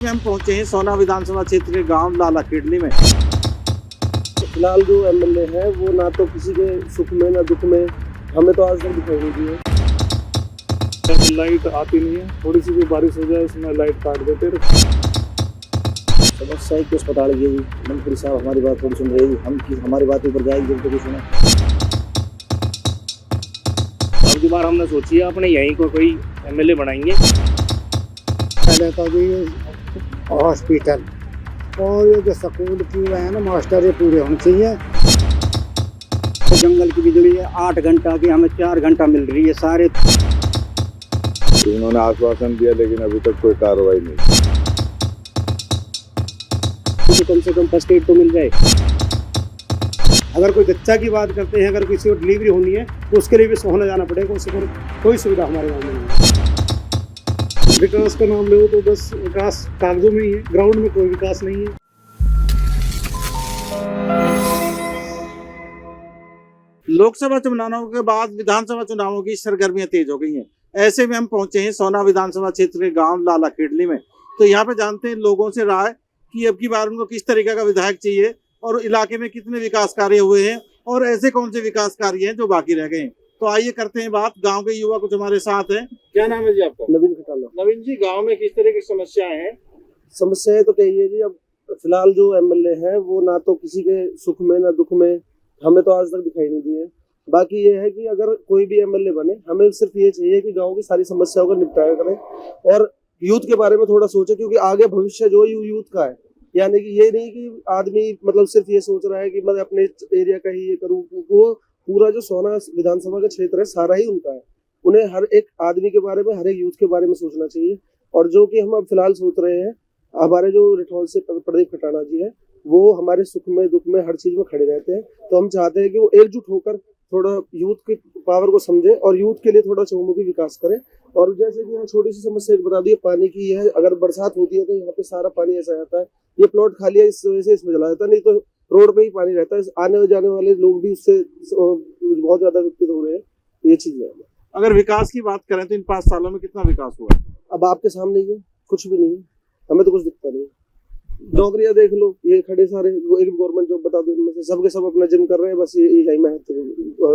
हम पहुंचे हैं सोना विधानसभा क्षेत्र के गांव लाला खेड़ली में। फिलहाल जो एमएलए है वो ना तो किसी के सुख में ना दुख में हमें तो आज तक दिखाई नहीं दी है। लाइट आती नहीं है, थोड़ी सी भी बारिश हो जाए उसमें लाइट काट देते। समस्या है कि अस्पताल की मंत्री साहब हमारी बात थोड़ी सुन रहे हैं, हम हमारी बात ऊपर जाएगी जब तक कुछ सुना। अब की बार हमने सोची है अपने यहीं को कोई एमएलए बनाएंगे। पहले तो भी हॉस्पिटल और ये जो स्कूल की हुए हैं ना मास्टर, ये पूरे होने चाहिए। तो जंगल की बिजली है 8 घंटा की, हमें 4 घंटा मिल रही है सारे। उन्होंने आश्वासन दिया लेकिन अभी तक कोई कार्रवाई नहीं। तो कम से कम फर्स्ट एड तो मिल जाए। अगर कोई बच्चा की बात करते हैं, अगर किसी को डिलीवरी होनी है तो उसके लिए भी सोहना जाना पड़ेगा। उससे कोई सुविधा हमारे गाँव में नहीं है। विकास का नाम लो तो बस विकास कागजों में ही है, ग्राउंड में कोई विकास नहीं है। लोकसभा चुनावों के बाद विधानसभा चुनावों की सरगर्मियां तेज हो गई हैं। ऐसे में हम पहुंचे हैं सोना विधानसभा क्षेत्र के गांव लाला खेड़ली में। तो यहाँ पे जानते हैं लोगों से राय कि अब की बार उनको किस तरीके का विधायक चाहिए और इलाके में कितने विकास कार्य हुए हैं और ऐसे कौन से विकास कार्य हैं जो बाकी रह गए हैं। तो आइए करते हैं बात। गांव के युवा कुछ हमारे साथ हैं। क्या नाम है जी आपका? नवीन खटाला। नवीन जी, गांव में किस तरह की समस्याएं हैं? समस्याएं तो कही है जी। अब फिलहाल जो एमएलए है वो ना तो किसी के सुख में ना दुख में हमें तो आज तक दिखाई नहीं दी है। बाकी ये है कि अगर कोई भी एमएलए बने, हमें सिर्फ ये चाहिए कि गांव की सारी समस्याओं का निपटारा करें और यूथ के बारे में थोड़ा सोचे, क्योंकि आगे भविष्य जो यूथ का है। यानी कि ये नहीं कि आदमी मतलब सिर्फ ये सोच रहा है कि मैं अपने एरिया का ही ये करूँ। वो पूरा जो सोना विधानसभा का क्षेत्र है सारा ही उनका है। उन्हें हर एक आदमी के बारे में, हर एक यूथ के बारे में सोचना चाहिए। और जो कि हम अब फिलहाल सोच रहे हैं, हमारे जो रिठौल से प्रदीप खटाना जी है वो हमारे सुख में दुख में हर चीज में खड़े रहते हैं। तो हम चाहते हैं कि वो एकजुट होकर थोड़ा यूथ की पावर को समझे और यूथ के लिए थोड़ा चहुमुखी विकास करें। और जैसे कि यहाँ छोटी सी समस्या एक बता दी, पानी की है। अगर बरसात होती है तो यहाँ पे सारा पानी ऐसा आता है, ये प्लॉट खाली है इस वजह से इसमें चला जाता है, नहीं तो रोड पे ही पानी रहता है। आने जाने वाले लोग भी उससे बहुत ज्यादा विकसित हो रहे हैं। ये चीज है। अगर विकास की बात करें तो इन 5 सालों में कितना विकास हुआ? अब आपके सामने ही है, कुछ भी नहीं है। हमें तो कुछ दिखता नहीं। नौकरियां देख लो, ये खड़े सारे एक गवर्नमेंट जॉब बता दो, इनमें से सबके सब अपना जिम कर रहे हैं, बस यही में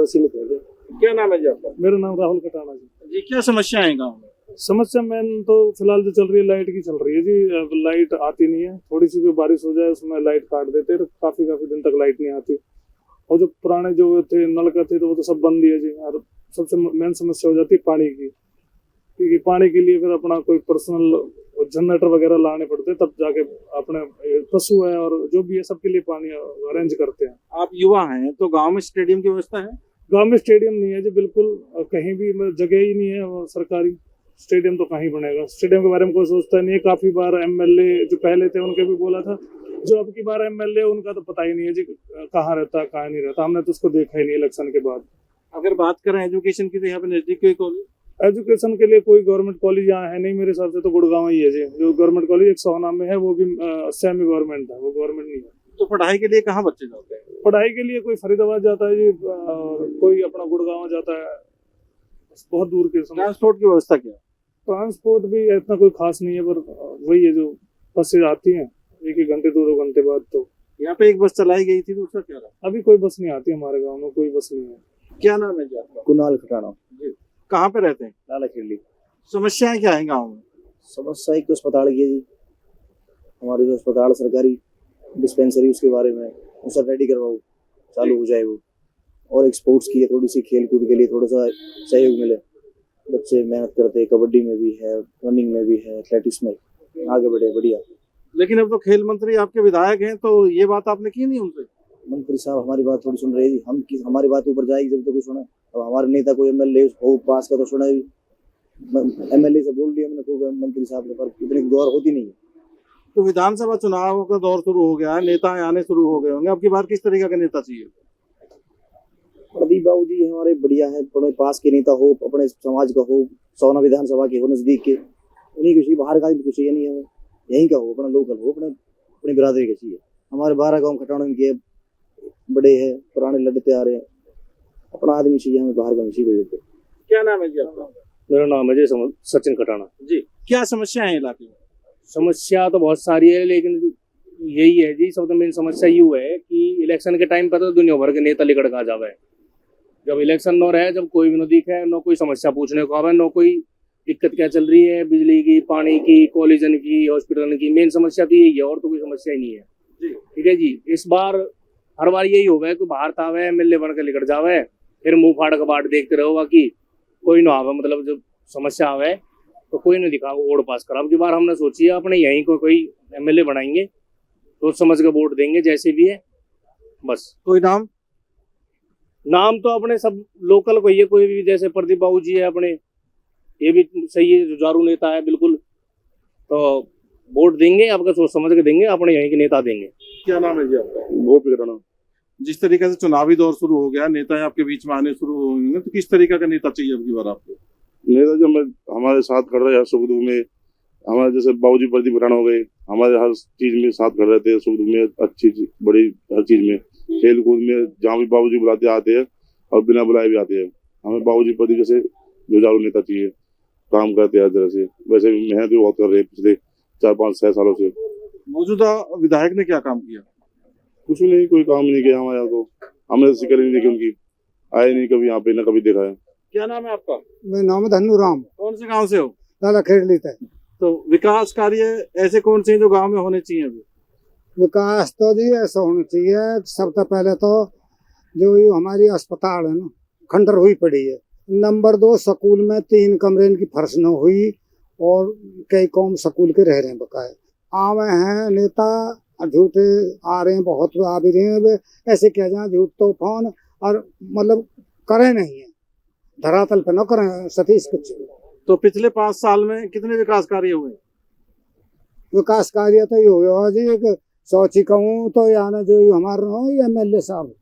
सीमित रह गए। क्या नाम है जी आपका? मेरा नाम राहुल खटाना जी। क्या समस्या है गाँव में? समस्या मेन तो फिलहाल जो चल रही है लाइट की चल रही है जी। लाइट आती नहीं है, थोड़ी सी भी बारिश हो जाए उसमें लाइट काट देते। काफी दिन तक लाइट नहीं आती। और जो पुराने जो थे नलका थे तो वो तो सब बंद ही है जी। और सबसे मेन समस्या हो जाती है पानी की, क्योंकि पानी के लिए फिर अपना कोई पर्सनल जनरेटर वगैरह लाने पड़ते हैं, तब जाके अपने पशु है और जो भी है सबके लिए पानी अरेंज करते हैं। आप युवा हैं तो गांव में स्टेडियम की व्यवस्था है? गांव में स्टेडियम नहीं है जी, बिल्कुल कहीं भी जगह ही नहीं है। और सरकारी स्टेडियम तो कहीं बनेगा? स्टेडियम के बारे में कोई सोचता नहीं है। काफी बार एमएलए जो पहले थे उनके भी बोला था, जो अब की बार एमएलए उनका तो पता ही नहीं है जी कहाँ रहता है कहाँ नहीं रहता। हमने तो उसको देखा ही नहीं इलेक्शन के बाद। अगर बात करें एजुकेशन की तो यहाँ पे नजदीक कोई कॉलेज? एजुकेशन के लिए कोई गवर्नमेंट कॉलेज यहाँ है नहीं मेरे हिसाब से। तो गुड़गांव ही है जी जो गवर्नमेंट कॉलेज, एक सोना में है, वो भी सेमी गवर्नमेंट है, वो गवर्नमेंट नहीं है। तो पढ़ाई के लिए कहाँ बच्चे जाते हैं? पढ़ाई के लिए कोई फरीदाबाद जाता है जी, कोई अपना गुड़गांव जाता है, बहुत दूर के। ट्रांसपोर्ट की व्यवस्था क्या है? ट्रांसपोर्ट भी इतना कोई खास नहीं है, पर वही है जो बसें आती हैं 1 घंटे 2 घंटे बाद। तो यहाँ पे एक बस चलाई गई थी तो उसका क्या रहा? अभी कोई बस नहीं आती हमारे गाँव में, कोई बस नहीं है। क्या नाम है जी आपका? कुणाल खटाना जी। कहाँ पे रहते हैं? लाला खेड़ली। समस्याएं क्या है गाँव में? समस्या एक तो अस्पताल की है जी। हमारे जो अस्पताल सरकारी डिस्पेंसरी उसके बारे में उसे रेडी करवाओ, चालू हो जाए वो। और एक स्पोर्ट्स की है, थोड़ी सी खेल कूद के लिए थोड़ा सा सहयोग मिले। बच्चे मेहनत करते हैं, कबड्डी में भी है, रनिंग में भी है, एथलेटिक्स में आगे बढ़े, बढ़िया। लेकिन अब तो खेल मंत्री आपके विधायक हैं, तो ये बात आपने की नहीं उनसे? मंत्री साहब हमारी बात थोड़ी सुन रहे हैं, हम हमारी बात ऊपर जाएगी जब तक कुछ सुना। अब हमारे नेता कोई एमएलए हो पास का तो सुना भी, एमएलए से बोल दिया हमने तो मंत्री साहब ने, पर इतनी गौर होती नहीं है। तो विधानसभा चुनाव का दौर शुरू हो गया है, नेता आने शुरू हो गए होंगे। अब की बार किस तरीके का नेता चाहिए? प्रदीप बाबू जी हमारे बढ़िया है, अपने पास के नेता हो, अपने समाज का हो, सोना विधानसभा के हो, नजदीक के। उन्हीं की बाहर का भी कुछ चाहिए नहीं हमें, यहीं का हो, अपना लोकल हो, अपनी बिरादरी का चाहिए। हमारे 12 गाँव खटाना के बड़े हैं, पुराने लड़ते आ रहे हैं, अपना आदमी चाहिए हमें, बाहर का नहीं चाहिए। क्या नाम है जी आपका? मेरा नाम है जी सचिन खटाना जी। क्या समस्या है इलाके में? समस्या तो बहुत सारी है, लेकिन यही है जी, सबसे मेन समस्या यूँ है कि इलेक्शन के टाइम पर तो दुनिया भर के नेता लिकड़ का जावे। जब इलेक्शन न रहे, जब कोई भी न दिखे, न कोई समस्या पूछने को आवे, न कोई दिक्कत क्या चल रही है, बिजली की, पानी की, कॉलेजन की, हॉस्पिटल की, मेन समस्या तो यही है, और तो कोई समस्या ही नहीं है। ठीक है जी। इस बार हर बार यही होगा कि बाहर आवे, एमएलए बन के लिकड़ जावे, फिर मुंह फाड़ के बाट देखते रहो कि कोई ना आवे, मतलब जब समस्या आवे तो कोई नहीं दिखा ओढ़ पास करा। अब की बार हमने सोची है अपने यहीं को कोई एमएलए बनाएंगे, सोच समझ के वोट देंगे जैसे भी है, बस। कोई नाम? नाम तो अपने सब लोकल को ही है, कोई भी, जैसे प्रदीप बाबू जी है अपने, ये भी सही है, जुझारू नेता है बिल्कुल, तो वोट देंगे, आपका सोच समझ के देंगे, अपने यहीं के नेता देंगे। क्या नाम है जी आपका? गोपी राणा। जिस तरीके से चुनावी दौर शुरू हो गया, नेता आपके बीच में आने शुरू होंगे, तो किस तरीके का नेता चाहिए अब की बार आपको? नेता जो हमारे साथ खड़ रहे हैं सुख दुख में, हमारे जैसे बाबूजी प्रदीप राणा हो गए, हमारे हर चीज में साथ खड़ रहे थे, सुख दुख में, अच्छी बड़ी हर चीज में, खेल कूद में, जहाँ भी बाबूजी बुलाते आते हैं और बिना बुलाए भी आते हैं। हमें बाबूजी प्रदीप जैसे जुझारू नेता चाहिए, काम करते हैं हर तरह से, वैसे भी मेहनत भी बहुत कर रहे हैं पिछले 4-5-6 सालों से। मौजूदा विधायक ने क्या काम किया? कुछ नहीं, कोई काम नहीं किया हमारे यहाँ, तो हमने शिकायत नहीं देखी उनकी, आए नहीं कभी यहाँ पे, न कभी देखा है। क्या नाम है आपका? मेरा नाम है धन्नू राम, कौन से गांव से हो? लाला खेड़ली है। तो विकास कार्य ऐसे कौन से हैं जो गांव में होने चाहिए अभी? विकास तो जी ऐसा होना चाहिए, सबसे पहले तो जो ये हमारी अस्पताल है ना, खंडर हुई पड़ी है। नंबर 2, स्कूल में 3 कमरे की फर्श न हुई, और कई कौम स्कूल के रह रहे हैं बकाए। आवे हैं नेता झूठे आ रहे हैं, बहुत आ भी रहे हैं, वे ऐसे क्या जाए झूठ तूफान, और मतलब करे नहीं है, धरातल पे न करें सतीश कुछ। तो पिछले 5 साल में कितने विकास कार्य हुए? विकास कार्य तो ये हो गया जी, एक सोची कहूँ तो यानी जो हमारे हो एमएलए साहब,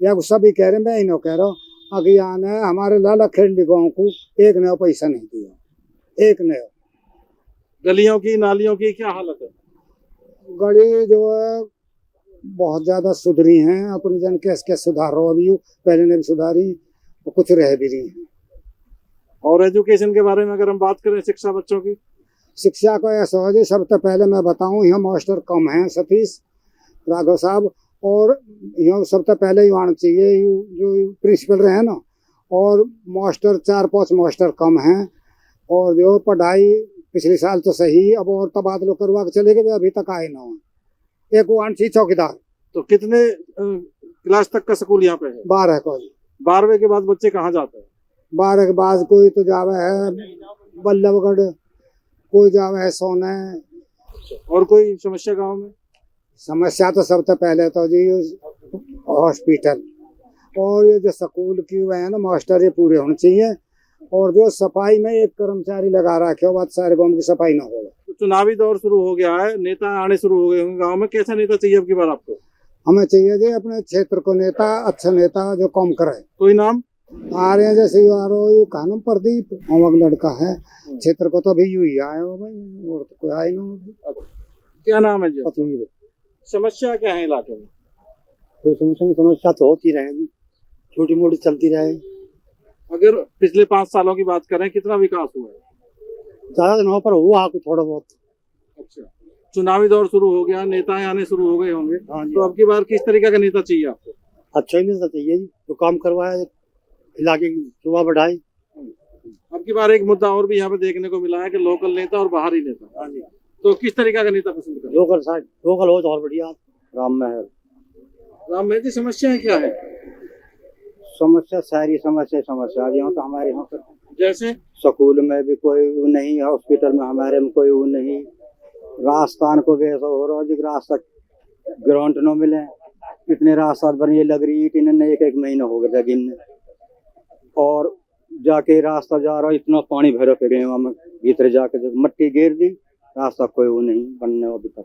या सभी कह रहे हैं, मैं ही न कह रहा हूँ, अभी यानी हमारे लाला खेड़ली गाँव को 1 नया पैसा नहीं दिया, 1 नया। गलियों की, नालियों की क्या हालत है? गली जो है बहुत ज्यादा सुधरी हैं, अपनी जन के सुधार रहो अभी, पहले ने भी सुधारी, और कुछ रह भी रही है। और एजुकेशन के बारे में अगर हम बात करें, शिक्षा बच्चों की? शिक्षा को ऐसा हो जी, सबसे पहले मैं बताऊं, यहाँ मास्टर कम हैं सतीश राघव साहब, और यहाँ सबसे पहले आना चाहिए जो प्रिंसिपल रहे हैं ना, और मास्टर 4-5 मास्टर कम हैं, और जो पढ़ाई पिछले साल तो सही, अब और तबादला करवा के चले गए, अभी तक आए ना हो। एक वो थी चौकीदार। तो कितने क्लास तक का स्कूल यहाँ पे है? 12 को। 12वीं के बाद बच्चे कहाँ जाते हैं? 12 के बाद कोई तो जावे है बल्लभगढ़, कोई जावे है सोने। और कोई समस्या गांव में? समस्या तो सबसे पहले तो जी हॉस्पिटल, और ये जो स्कूल की हुए हैं ना मास्टर, ये पूरे होने चाहिए, और जो सफाई में एक कर्मचारी लगा रखे हो, बात सारे गांव की सफाई ना हो। तो चुनावी दौर शुरू हो गया है, नेता आने शुरू हो गए होंगे गांव में, कैसा नेता चाहिए अब की बार आपको? हमें चाहिए जी अपने क्षेत्र को नेता, अच्छा नेता जो काम करे। कोई नाम? आ रहे हैं जैसे यू कानून प्रदीप अमक लड़का है, क्षेत्र को तो अभी यू ही आए हो भाई, और तो कोई आए ना। क्या नाम है जी? समस्या क्या है इलाके में? तो समस्या तो होती रहेगी, छोटी मोटी चलती रहे। अगर पिछले 5 सालों की बात करें, कितना विकास हुआ है? ज्यादा दिनों पर हुआ कुछ थोड़ा बहुत। अच्छा, चुनावी दौर शुरू हो गया, नेता आने शुरू हो गए होंगे, हाँ जी। तो अब की बार किस तरीके का नेता चाहिए आपको? अच्छा ही नेता चाहिए जी, जो काम करवाए, इलाके की शोभा बढ़ाए। अब की बार एक मुद्दा और भी यहाँ पे देखने को मिला है कि लोकल नेता और बाहरी नेता। हाँ जी। तो किस तरीके का नेता पसंद करें? लोकल साइड, लोकल हो तो और बढ़िया। राम महल। राम महल जी, समस्याएं क्या है? समस्या सारी समस्या यहाँ तो हमारे यहाँ पर, जैसे स्कूल में भी कोई वो नहीं, हॉस्पिटल में हमारे में कोई वो नहीं, राजस्थान को भी ऐसा हो रहा है, रास्ता ग्राउंड न मिले, इतने रास्ता बनिए लग रही है, इन्हें 1 महीना हो गया जगीन में, और जाके रास्ता जा रहा है, इतना पानी भरे पे गए वहाँ में, भीतर जाके जब मट्टी गिर दी, रास्ता कोई वो नहीं बनने अभी तक।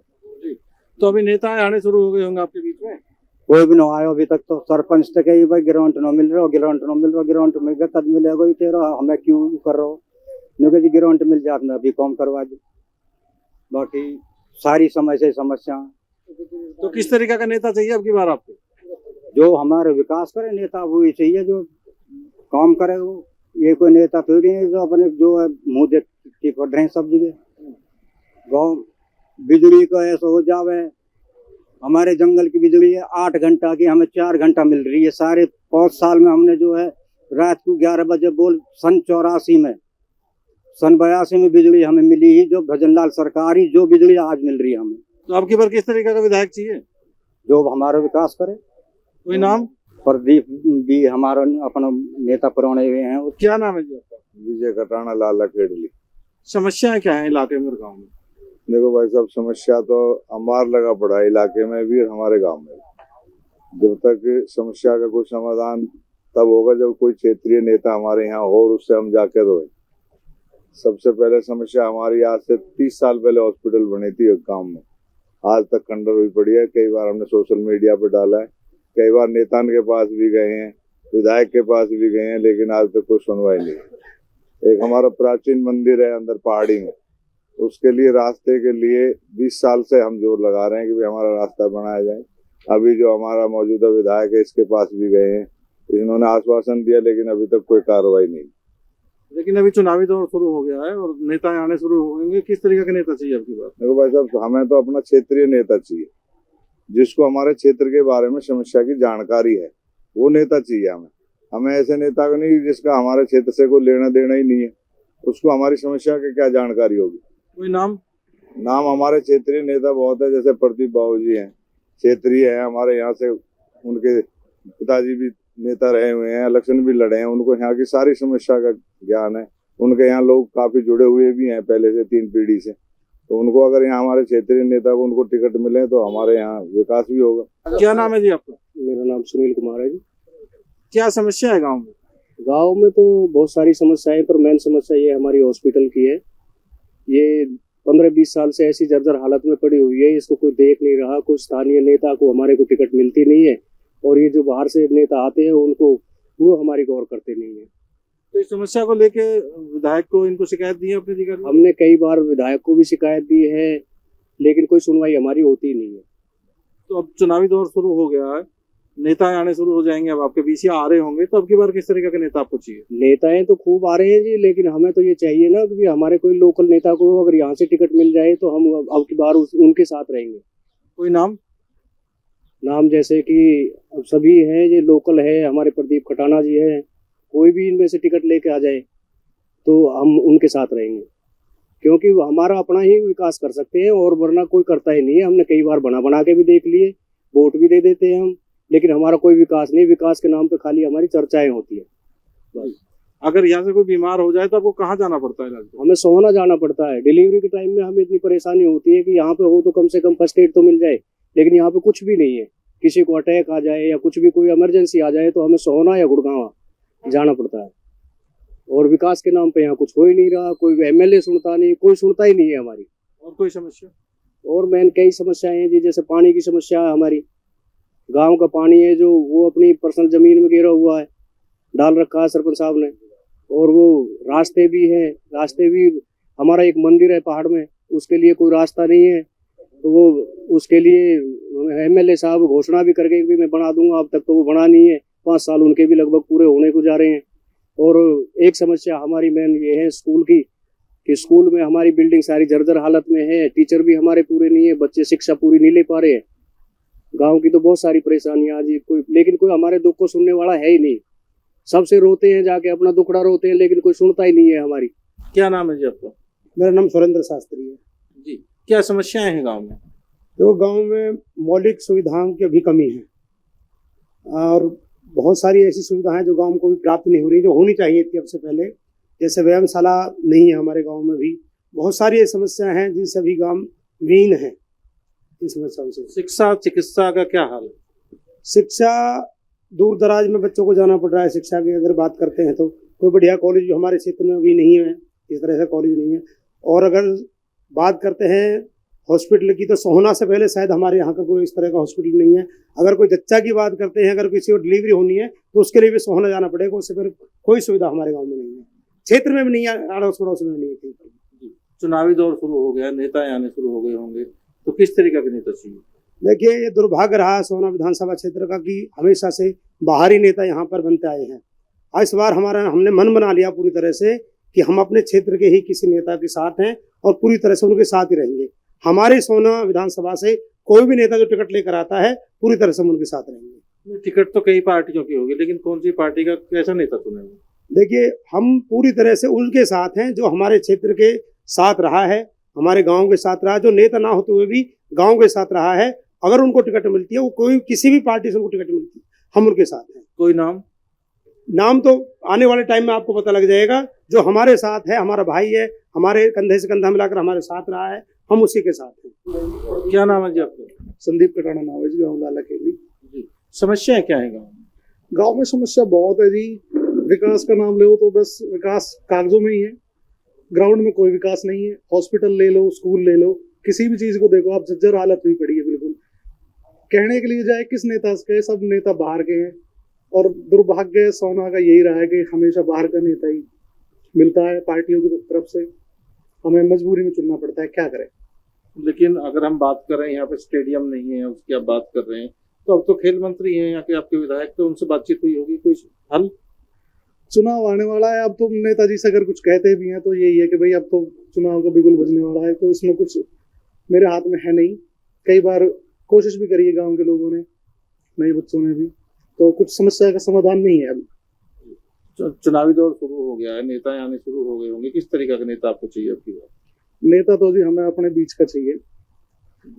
तो अभी नेता आने शुरू हो गए होंगे आपके बीच में? कोई भी ना आया अभी तक, तो सरपंच तक ही भाई ग्राउंड न मिल रहा, ग्राउंड न मिल रहा, ग्राउंड में कद मिलेगा ही तेरा, हमें क्यों कर रहा हो, जी ग्राउंड मिल जाए मैं अभी काम करवा दी। बाकी सारी समस्या। तो किस तरीके का नेता चाहिए अब की बार आपको? जो हमारे विकास करे नेता वो ही चाहिए, जो काम करे वो। ये कोई नेता थोड़ी है जो अपने जो है मुँह देख पड़ रहे हैं सब जगह। गाँव बिजली का ऐसा हो जावे, हमारे जंगल की बिजली है 8 घंटा की, हमें 4 घंटा मिल रही है। सारे 5 साल में हमने जो है रात को 11 बजे बोल सन 82 में बिजली हमें मिली ही, जो भजनलाल सरकारी जो बिजली आज मिल रही है हमें। तो आपकी बार किस तरीके का विधायक चाहिए? जो हमारा विकास करे। कोई नाम? प्रदीप भी हमारा अपना नेता पुराने हुए हैं। क्या नाम है जी आपका? विजय कटाना, लाला खेड़ली। समस्याएं क्या है इलाके में और गाँव में? देखो भाई साहब, समस्या तो अमार लगा पड़ा है इलाके में भी और हमारे गांव में भी। जब तक समस्या का कोई समाधान तब होगा जब कोई क्षेत्रीय नेता हमारे यहाँ हो और उससे हम जाके रोए। सबसे पहले समस्या हमारी आज से 30 साल पहले हॉस्पिटल बनी थी गांव में, आज तक खंडर हुई पड़ी है। कई बार हमने सोशल मीडिया पे डाला है, कई बार नेता के पास भी गए हैं, विधायक के पास भी गए हैं, लेकिन आज तक कोई सुनवाई नहीं। एक हमारा प्राचीन मंदिर है अंदर पहाड़ी में, उसके लिए रास्ते के लिए 20 साल से हम जोर लगा रहे हैं कि भाई हमारा रास्ता बनाया जाए। अभी जो हमारा मौजूदा विधायक है इसके पास भी गए हैं, इन्होंने आश्वासन दिया लेकिन अभी तक कोई कार्रवाई नहीं। लेकिन अभी चुनावी दौर शुरू हो गया है और नेता आने शुरू होंगे, किस तरीके का नेता चाहिए आपकी बात? देखो भाई साहब, हमें तो अपना क्षेत्रीय नेता चाहिए, जिसको हमारे क्षेत्र के बारे में समस्या की जानकारी है, वो नेता चाहिए हमें। हमें ऐसे नेता को नहीं जिसका हमारे क्षेत्र से कोई लेना देना ही नहीं है, उसको हमारी समस्या की क्या जानकारी होगी। कोई नाम? नाम हमारे क्षेत्रीय नेता बहुत है, जैसे प्रदीप बाबू जी हैं, क्षेत्रीय हैं हमारे यहाँ से, उनके पिताजी भी नेता रहे हुए हैं, इलेक्शन भी लड़े हैं, उनको यहाँ की सारी समस्या का ज्ञान है। उनके यहाँ लोग काफी जुड़े हुए भी हैं पहले से, 3 पीढ़ी से। तो उनको अगर यहाँ हमारे क्षेत्रीय नेता को उनको टिकट मिले तो हमारे यहाँ विकास भी होगा। क्या नाम है जी आपका? मेरा नाम सुनील कुमार है जी। क्या समस्या है गाँव में? गांव में तो बहुत सारी समस्याएं, पर मेन समस्या ये हमारी हॉस्पिटल की है। ये 15-20 साल से ऐसी जर्जर हालत में पड़ी हुई है, इसको कोई देख नहीं रहा। कोई स्थानीय नेता को हमारे को टिकट मिलती नहीं है, और ये जो बाहर से नेता आते हैं उनको वो हमारी गौर करते नहीं है। तो इस समस्या को लेके विधायक को इनको शिकायत दी है अपने अधिकारी ने? हमने कई बार विधायक को भी शिकायत दी है, लेकिन कोई सुनवाई हमारी होती नहीं है। तो अब चुनावी दौर शुरू हो गया है, नेता आने शुरू हो जाएंगे, अब आपके बीच आ रहे होंगे, तो अब की बार किस तरीके के नेता आपको चाहिए? नेताएं तो खूब आ रहे हैं जी, लेकिन हमें तो ये चाहिए ना कि हमारे कोई लोकल नेता को अगर यहाँ से टिकट मिल जाए तो हम अब की बार उनके साथ रहेंगे। कोई नाम? नाम जैसे कि अब सभी हैं, ये लोकल है, हमारे प्रदीप खटाना जी है, कोई भी इनमें से टिकट लेके आ जाए तो हम उनके साथ रहेंगे, क्योंकि वो हमारा अपना ही विकास कर सकते हैं और वरना कोई करता ही नहीं है। हमने कई बार बना के भी देख लिए, वोट भी दे देते हैं हम, लेकिन हमारा कोई विकास नहीं। विकास के नाम पे खाली हमारी चर्चाएं होती है बस। अगर यहाँ से कोई बीमार हो जाए तो आपको कहाँ जाना पड़ता है इलाज? हमें सोहना जाना पड़ता है। डिलीवरी के टाइम में हमें इतनी परेशानी होती है कि यहाँ पे हो तो कम से कम फर्स्ट एड तो मिल जाए, लेकिन यहाँ पे कुछ भी नहीं है। किसी को अटैक आ जाए या कुछ भी कोई इमरजेंसी आ जाए तो हमें सोहना या गुड़गांव जाना पड़ता है। और विकास के नाम पे यहाँ कुछ हो ही नहीं रहा, कोई एमएलए सुनता नहीं, कोई सुनता ही नहीं है हमारी। और कोई समस्या? और मेन कई समस्याएं हैं जी, जैसे पानी की समस्या है। हमारी गांव का पानी है जो वो अपनी पर्सनल जमीन में गिरा हुआ है, डाल रखा है सरपंच साहब ने। और वो रास्ते भी है, रास्ते भी हमारा एक मंदिर है पहाड़ में, उसके लिए कोई रास्ता नहीं है। तो वो उसके लिए एमएलए साहब घोषणा भी करके भी मैं बना दूंगा, अब तक तो वो बना नहीं है। 5 साल उनके भी लगभग पूरे होने को जा रहे हैं। और एक समस्या हमारी मेन ये है स्कूल की, कि स्कूल में हमारी बिल्डिंग सारी जर्जर हालत में है, टीचर भी हमारे पूरे नहीं है, बच्चे शिक्षा पूरी नहीं ले पा रहे हैं। गांव की तो बहुत सारी परेशानियां जी, लेकिन कोई हमारे दुख को सुनने वाला है ही नहीं। सबसे रोते हैं जाके, अपना दुखड़ा रोते हैं, लेकिन कोई सुनता ही नहीं है हमारी। क्या नाम है जी आपका? मेरा नाम सुरेंद्र शास्त्री है जी। क्या समस्याएं हैं गाँव में? तो गांव में मौलिक सुविधाओं की अभी कमी है, और बहुत सारी ऐसी सुविधाएं जो गांव को भी प्राप्त नहीं हो रही, जो होनी चाहिए थी अब से पहले। जैसे व्यायामशाला नहीं है हमारे गांव में भी, बहुत सारी ऐसी समस्याएं हैं जिनसे अभी गांव विहीन है इस समस्याओं से। शिक्षा चिकित्सा का क्या हाल है? शिक्षा दूर दराज में बच्चों को जाना पड़ रहा है। शिक्षा की अगर बात करते हैं तो कोई बढ़िया कॉलेज हमारे क्षेत्र में अभी नहीं है, इस तरह से कॉलेज नहीं है। और अगर बात करते हैं हॉस्पिटल की, तो सोहना से पहले शायद हमारे यहाँ का कोई इस तरह का हॉस्पिटल नहीं है। अगर कोई जच्चा की बात करते हैं, अगर किसी को डिलीवरी होनी है तो उसके लिए भी सोहना जाना पड़ेगा, उससे फिर कोई सुविधा हमारे गाँव में नहीं है, क्षेत्र में भी नहीं है, आड़ोस पड़ोस में नहीं है। चुनावी दौर शुरू हो गया, नेता आने शुरू हो गए होंगे, तो किस तरीके के नेता चाहिए? देखिए, ये दुर्भाग्य रहा सोहना विधानसभा क्षेत्र का कि हमेशा से बाहरी नेता यहाँ पर बनते आए हैं। इस बार हमने मन बना लिया पूरी तरह से कि हम अपने क्षेत्र के ही किसी नेता के साथ हैं और पूरी तरह से उनके साथ ही रहेंगे। हमारे सोना विधानसभा से कोई भी नेता जो टिकट लेकर आता है पूरी तरह से हम उनके साथ रहेंगे। टिकट तो कई पार्टियों की होगी, लेकिन कौन सी पार्टी का कैसा नेता चुनेंगे? देखिए, हम पूरी तरह से उनके साथ हैं जो हमारे क्षेत्र के साथ रहा है, हमारे गांव के साथ रहा है, जो नेता ना होते हुए भी गांव के साथ रहा है। अगर उनको टिकट मिलती है, वो कोई किसी भी पार्टी से उनको टिकट मिलती है, हम उनके साथ हैं। कोई नाम तो आने वाले टाइम में आपको पता लग जाएगा। जो हमारे साथ है, हमारा भाई है, हमारे कंधे से कंधा मिलाकर हमारे साथ रहा है, हम उसी के साथ हैं। क्या नाम है जी आपका? संदीप कटाना नाम है जी, गाँव लाला खेली। समस्याएं क्या है गाँव में? गाँव में समस्या बहुत है जी। विकास का नाम लो तो बस विकास कागजों में ही है, ग्राउंड में कोई विकास नहीं है। हॉस्पिटल ले लो, स्कूल ले लो, किसी भी चीज को देखो आप, जर्जर हालत हुई पड़ी है बिल्कुल। कहने के लिए जाए किस नेता के, सब नेता बाहर के हैं। और दुर्भाग्य सोना का यही रहा है कि हमेशा बाहर का नेता ही मिलता है पार्टियों की तरफ से। हमें मजबूरी में चुनना पड़ता है, क्या करें। लेकिन अगर हम बात कर रहे हैं, यहाँ पे स्टेडियम नहीं है, उसकी आप बात कर रहे हैं, तो अब तो खेल मंत्री हैं यहाँ के आपके विधायक, तो उनसे बातचीत हुई होगी, कोई हल? चुनाव आने वाला है, अब तो नेताजी से अगर कुछ कहते भी हैं तो यही है कि भाई अब तो चुनाव का बिगुल बजने वाला है, तो इसमें कुछ मेरे हाथ में है नहीं। कई बार कोशिश भी करी है गांव के लोगों ने, नए बच्चों ने भी, तो कुछ समस्या का समाधान नहीं है अभी। चुनावी दौर शुरू हो गया है, नेता आने शुरू हो गए होंगे, किस तरीके का नेता आपको चाहिए आपकी बात? नेता तो जी हमें अपने बीच का चाहिए।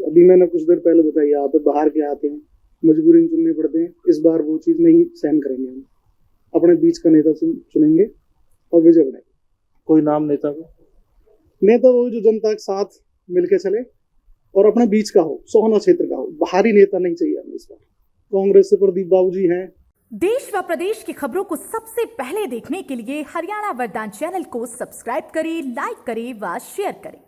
अभी मैंने कुछ देर पहले बताया, यहाँ पे बाहर के आते हैं, मजबूरी में चुनने पड़ते हैं। इस बार वो चीज नहीं सहन करेंगे, हम अपने बीच का नेता चुनेंगे और विजय बनाएंगे। कोई नाम नेता का? नेता वो जो जनता के साथ मिलके चले और अपने बीच का हो, सोहना क्षेत्र का हो। बाहरी नेता नहीं चाहिए हमें इस बार। कांग्रेस से प्रदीप बाबू जी हैं। देश व प्रदेश की खबरों को सबसे पहले देखने के लिए हरियाणा वरदान चैनल को सब्सक्राइब करें, लाइक करें व शेयर करें।